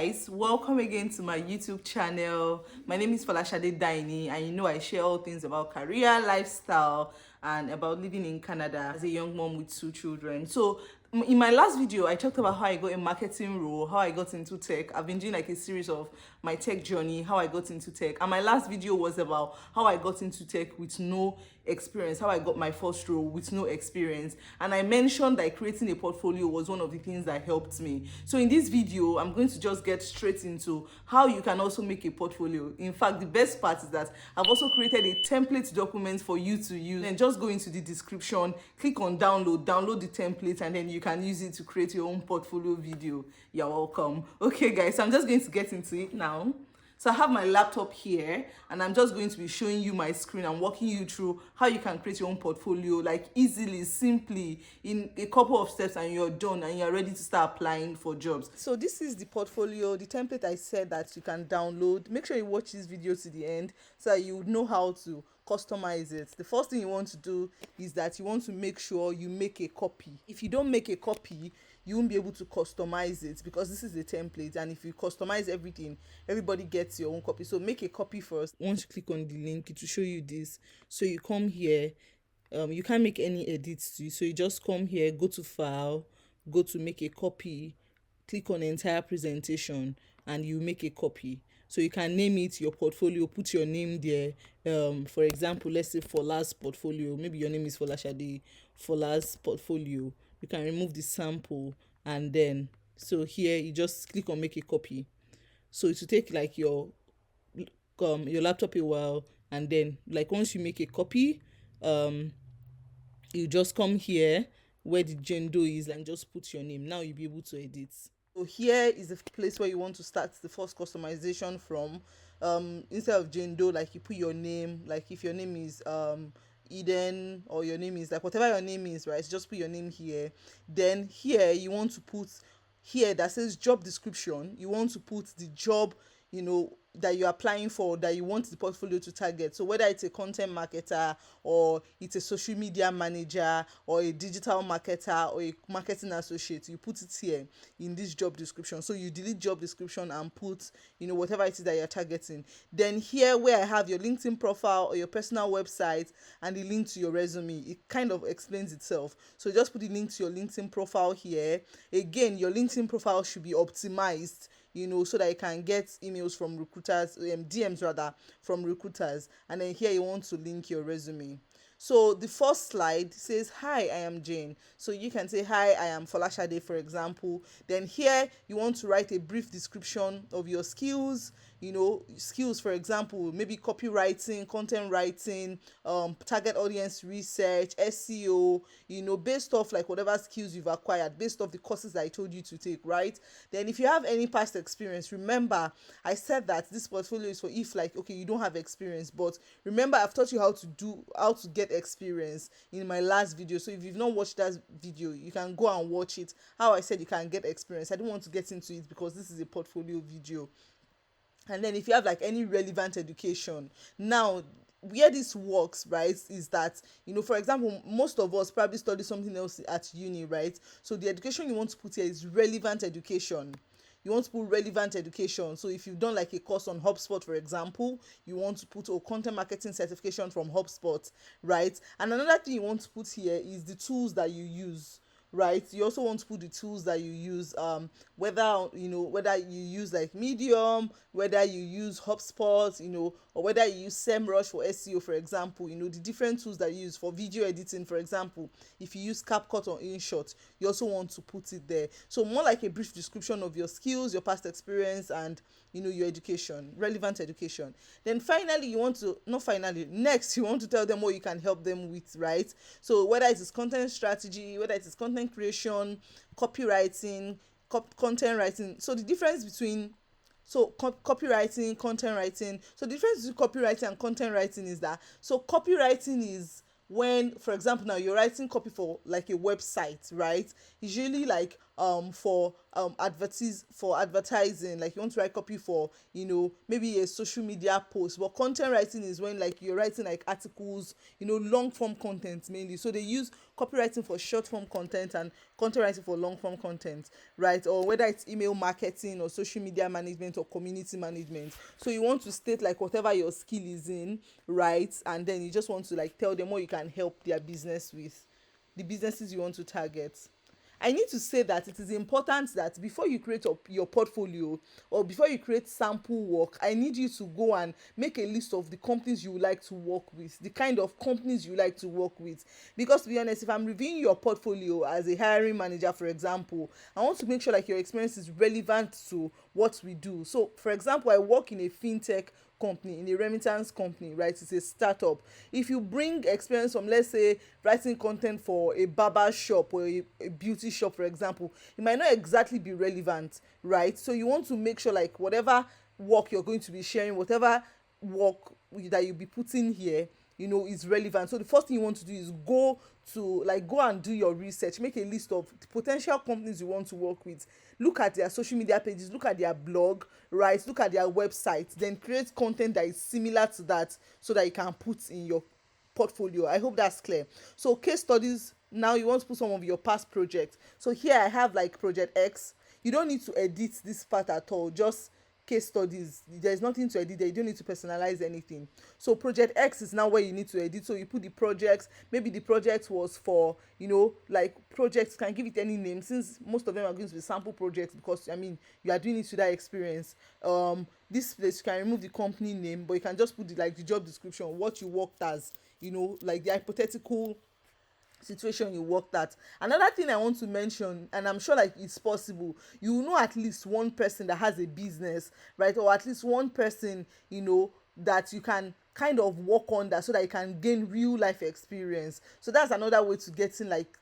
Guys, welcome again to my YouTube channel. My name is Folashade Daini, and I share all things about career, lifestyle, and about living in Canada as a young mom with 2 children. So in my last video, I talked about how I got a marketing role, how I got into tech. I've been doing like a series of my tech journey, how I got into tech, and my last video was about how I got into tech with no experience, how I got my first role with no experience. And I mentioned that creating a portfolio was one of the things that helped me. So in this video, I'm going to just get straight into how you can also make a portfolio. In fact, the best part is that I've also created a template document for you to use. And just go into the description, click on download the template, and then you can use it to create your own portfolio video. You're welcome. Okay guys, so I'm just going to get into it now. So I have my laptop here, and I'm just going to be showing you my screen and walking you through how you can create your own portfolio, like easily, simply, in a couple of steps, and you're done and you're ready to start applying for jobs. So this is the portfolio, the template I said that you can download. Make sure you watch this video to the end so that you would know how to customize it. The first thing you want to do is that you want to make sure you make a copy. If you don't make a copy, you won't be able to customize it, because this is the template, and if you customize everything, everybody gets your own copy. So make a copy first. Once you click on the link, it will show you this. So you come here, you can't make any edits to it, so you just come here, go to file, go to make a copy, click on entire presentation, and you make a copy. So you can name it your portfolio, put your name there. For example, let's say Fola's portfolio. Maybe your name is Folashade, Fola's portfolio. You can remove the sample, and then so here you just click on make a copy. So it will take like your laptop a while, and then like once you make a copy, you just come here where the gender is and just put your name. Now you'll be able to edit. So here is the place where you want to start the first customization from. Instead of gender, like you put your name, like if your name is Eden, or your name is like whatever your name is, right? Just put your name here. Then here you want to put, here that says job description, you want to put the job, that you're applying for, that you want the portfolio to target. So whether it's a content marketer, or it's a social media manager, or a digital marketer, or a marketing associate, you put it here in this job description. So you delete job description and put whatever it is that you're targeting. Then here where I have your LinkedIn profile or your personal website and the link to your resume, it kind of explains itself. So just put the link to your LinkedIn profile here. Again, your LinkedIn profile should be optimized, so that you can get emails from recruiters, DMs rather, from recruiters. And then here you want to link your resume. So the first slide says, hi, I am Jane. So you can say, hi, I am Folashade, for example. Then here you want to write a brief description of your skills, skills, for example, maybe copywriting, content writing, target audience research, SEO, based off like whatever skills you've acquired, based off the courses that I told you to take, right? Then if you have any past experience, remember I said that this portfolio is for if like, okay, you don't have experience, but remember I've taught you how to get experience in my last video. So if you've not watched that video, you can go and watch it, how I said you can get experience. I don't want to get into it because this is a portfolio video. And then if you have like any relevant education, now where this works, right, is that for example, most of us probably study something else at uni, right? So the education you want to put here is relevant education. You want to put relevant education. So if you've done like a course on HubSpot, for example, you want to put a content marketing certification from HubSpot, right? And another thing you want to put here is the tools that you use, right? You also want to put the tools that you use, whether you use like Medium, whether you use HubSpot, or whether you use SEMrush for SEO, for example, the different tools that you use for video editing, for example. If you use CapCut or InShot, you also want to put it there. So more like a brief description of your skills, your past experience, and your education, relevant education. Then finally, next you want to tell them what you can help them with, right? So whether it is content strategy, whether it is content creation, copywriting, content writing. So the difference between copywriting, content writing. So the difference between copywriting and content writing is that, so copywriting is when, for example, now you're writing copy for like a website, right? Usually like for advertising, like you want to write copy for, maybe a social media post. But content writing is when like you're writing like articles, long form content mainly. So they use copywriting for short form content and content writing for long form content, right? Or whether it's email marketing or social media management or community management. So you want to state like whatever your skill is in, right? And then you just want to like tell them what you can help their business with, the businesses you want to target. I need to say that it is important that before you create your portfolio, or before you create sample work, I need you to go and make a list of the companies you would like to work with, the kind of companies you like to work with. Because to be honest, if I'm reviewing your portfolio as a hiring manager, for example, I want to make sure like your experience is relevant to what we do. So for example, I work in a fintech company, in a remittance company, right? It's a startup. If you bring experience from, let's say, writing content for a barber shop or a beauty shop, for example, it might not exactly be relevant, right? So you want to make sure like whatever work you're going to be sharing, whatever work that you'll be putting here, is relevant. So the first thing you want to do is go and do your research, make a list of the potential companies you want to work with, look at their social media pages, look at their blog, right? Look at their website, then create content that is similar to that so that you can put in your portfolio. I hope that's clear. So case studies, now you want to put some of your past projects. So here I have like project X. You don't need to edit this part at all, just case studies. There's nothing to edit there, you don't need to personalize anything. So project X is now where you need to edit. So you put the projects, maybe the project was for, like projects, can give it any name, since most of them are going to be sample projects, because I mean you are doing it to that experience. This place you can remove the company name, but you can just put the job description, what you worked as, like the hypothetical situation you worked at. Another thing I want to mention, and I'm sure like it's possible, you know at least one person that has a business, right? Or at least one person, that you can kind of work on that, so that you can gain real life experience. So that's another way to getting like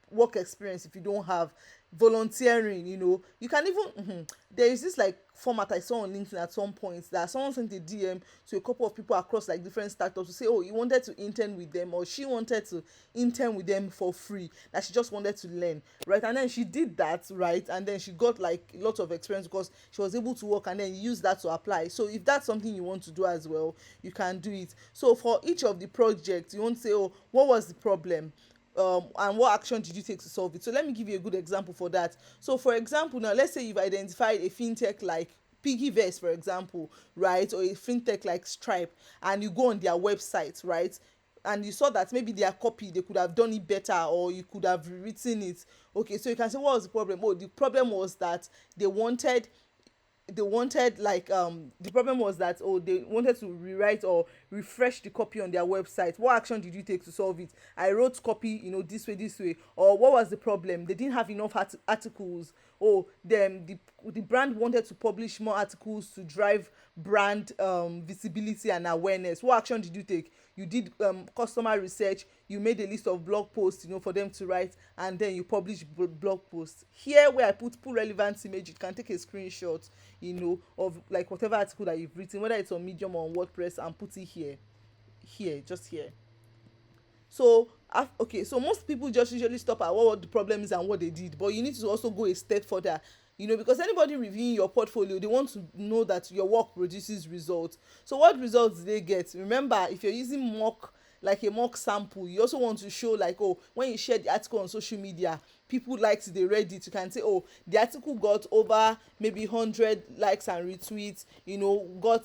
work experience if you don't have. Volunteering, you can even there is this like format I saw on LinkedIn at some point, that someone sent a DM to a couple of people across like different startups to say, oh, he wanted to intern with them, or she wanted to intern with them for free, that she just wanted to learn, right? And then she did that, right? And then she got like lots of experience because she was able to work and then use that to apply. So if that's something you want to do as well, you can do it. So for each of the projects, you won't say, oh, what was the problem, and what action did you take to solve it? So let me give you a good example for that. So for example, now let's say you've identified a fintech like Piggyverse, for example, right? Or a fintech like Stripe, and you go on their website, right? And you saw that maybe their copy, they could have done it better, or you could have rewritten it. Okay, so you can say, what was the problem? Oh, the problem was that they wanted like the problem was that, oh, they wanted to rewrite or refresh the copy on their website. What action did you take to solve it? I wrote copy, this way. Or what was the problem? They didn't have enough articles. Oh, the brand wanted to publish more articles to drive brand visibility and awareness. What action did you take? You did customer research, you made a list of blog posts, for them to write, and then you publish blog posts. Here where I put relevant image, you can take a screenshot, of like whatever article that you've written, whether it's on Medium or on WordPress, and put it here, just here. So okay, so most people just usually stop at what the problem is and what they did, but you need to also go a step further, because anybody reviewing your portfolio, they want to know that your work produces results. So what results do they get? Remember, if you're using a mock sample, you also want to show like, oh, when you share the article on social media, people liked it, they read it, you can say, oh, the article got over maybe 100 likes and retweets, got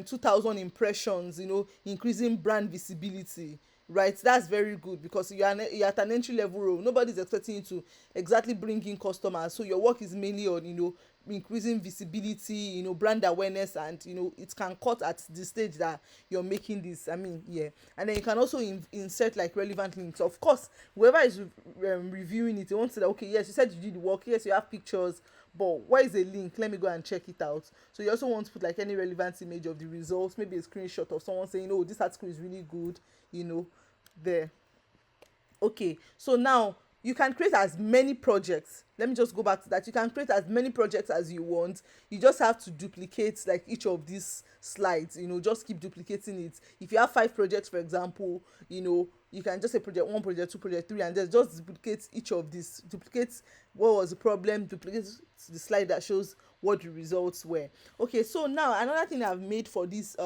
2,000 impressions, increasing brand visibility, right? That's very good, because you're at an entry level role. Nobody's expecting you to exactly bring in customers, so your work is mainly on, increasing visibility, brand awareness, and it can cut at the stage that you're making this, I mean, yeah. And then you can also insert like relevant links. Of course, whoever is reviewing it, they want to say that, okay, yes, you said you did the work, yes, you have pictures, but where is a link? Let me go and check it out. So you also want to put like any relevant image of the results, maybe a screenshot of someone saying, oh, this article is really good, there. Okay, so now you can create as many projects. Let me just go back to that. You can create as many projects as you want. You just have to duplicate like each of these slides, you know, just keep duplicating it. If you have 5 projects, for example, you know, you can just say project 1, project 2, project 3, and then just duplicate each of these. Duplicate what was the problem, duplicate the slide that shows what the results were. Okay, so now another thing I've made for this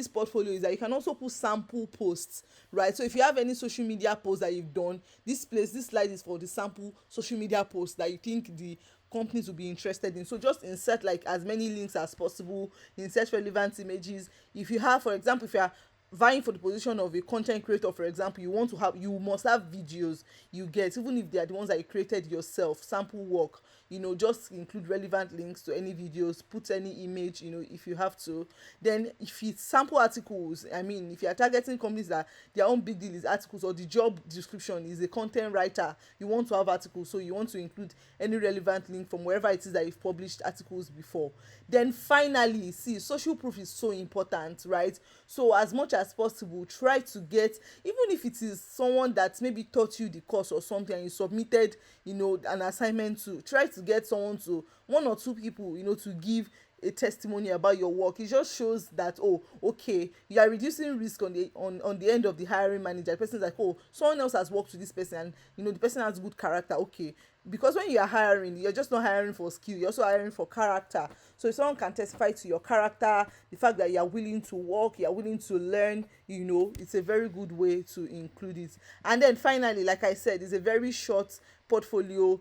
portfolio is that you can also put sample posts, right? So if you have any social media posts that you've done, this slide is for the sample social media posts that you think the companies will be interested in. So just insert like as many links as possible, insert relevant images. If you have, for example, if you are vying for the position of a content creator, for example, you must have videos you get, even if they are the ones that you created yourself, sample work, you know, just include relevant links to any videos, put any image, you know, if you have to. Then if it's sample articles, I mean, if you are targeting companies that their own big deal is articles, or the job description is a content writer, you want to have articles, so you want to include any relevant link from wherever it is that you've published articles before. Then finally, see, social proof is so important, right? So as much as possible, try to get, even if it is someone that maybe taught you the course or something and you submitted, you know, an assignment to, try to get someone to, 1 or 2 people, you know, to give a testimony about your work. It just shows that, oh, okay, you are reducing risk on the end of the hiring manager. The person is like, oh, someone else has worked with this person, and you know the person has good character. Okay, because when you are hiring, you're just not hiring for skill, you're also hiring for character. So if someone can testify to your character, the fact that you are willing to work, you are willing to learn, you know, it's a very good way to include it. And then finally, like I said, it's a very short portfolio.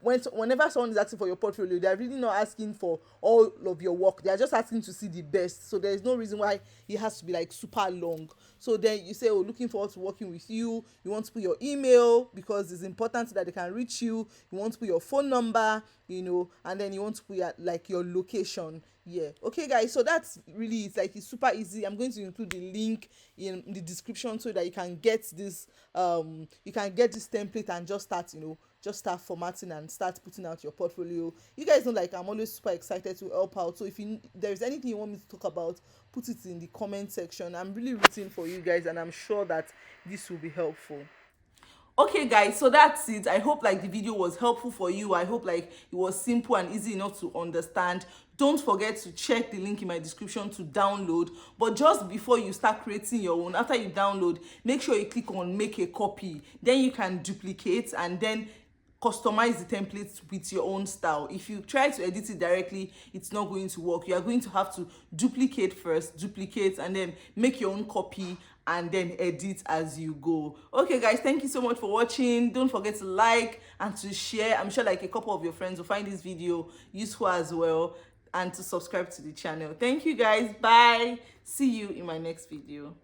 Whenever someone is asking for your portfolio, they are really not asking for all of your work, they are just asking to see the best. So there is no reason why it has to be like super long. So then you say, oh, looking forward to working with you. You want to put your email because it's important that they can reach you. You want to put your phone number, you know, and then you want to put like your location. Yeah, okay guys, so that's really it's like it's super easy. I'm going to include the link in the description so that you can get this template and just start, you know, just start formatting and start putting out your portfolio. You guys know, like, I'm always super excited to help out. So if there's anything you want me to talk about, put it in the comment section. I'm really rooting for you guys, and I'm sure that this will be helpful. Okay guys, so that's it. I hope like the video was helpful for you. I hope like it was simple and easy enough to understand. Don't forget to check the link in my description to download. But just before you start creating your own, after you download, make sure you click on make a copy. Then you can duplicate and then customize the templates with your own style. If you try to edit it directly, it's not going to work. You are going to have to duplicate first, and then make your own copy and then edit as you go. Okay guys, thank you so much for watching. Don't forget to like and to share. I'm sure like a couple of your friends will find this video useful as well, and to subscribe to the channel. Thank you guys. Bye. See you in my next video.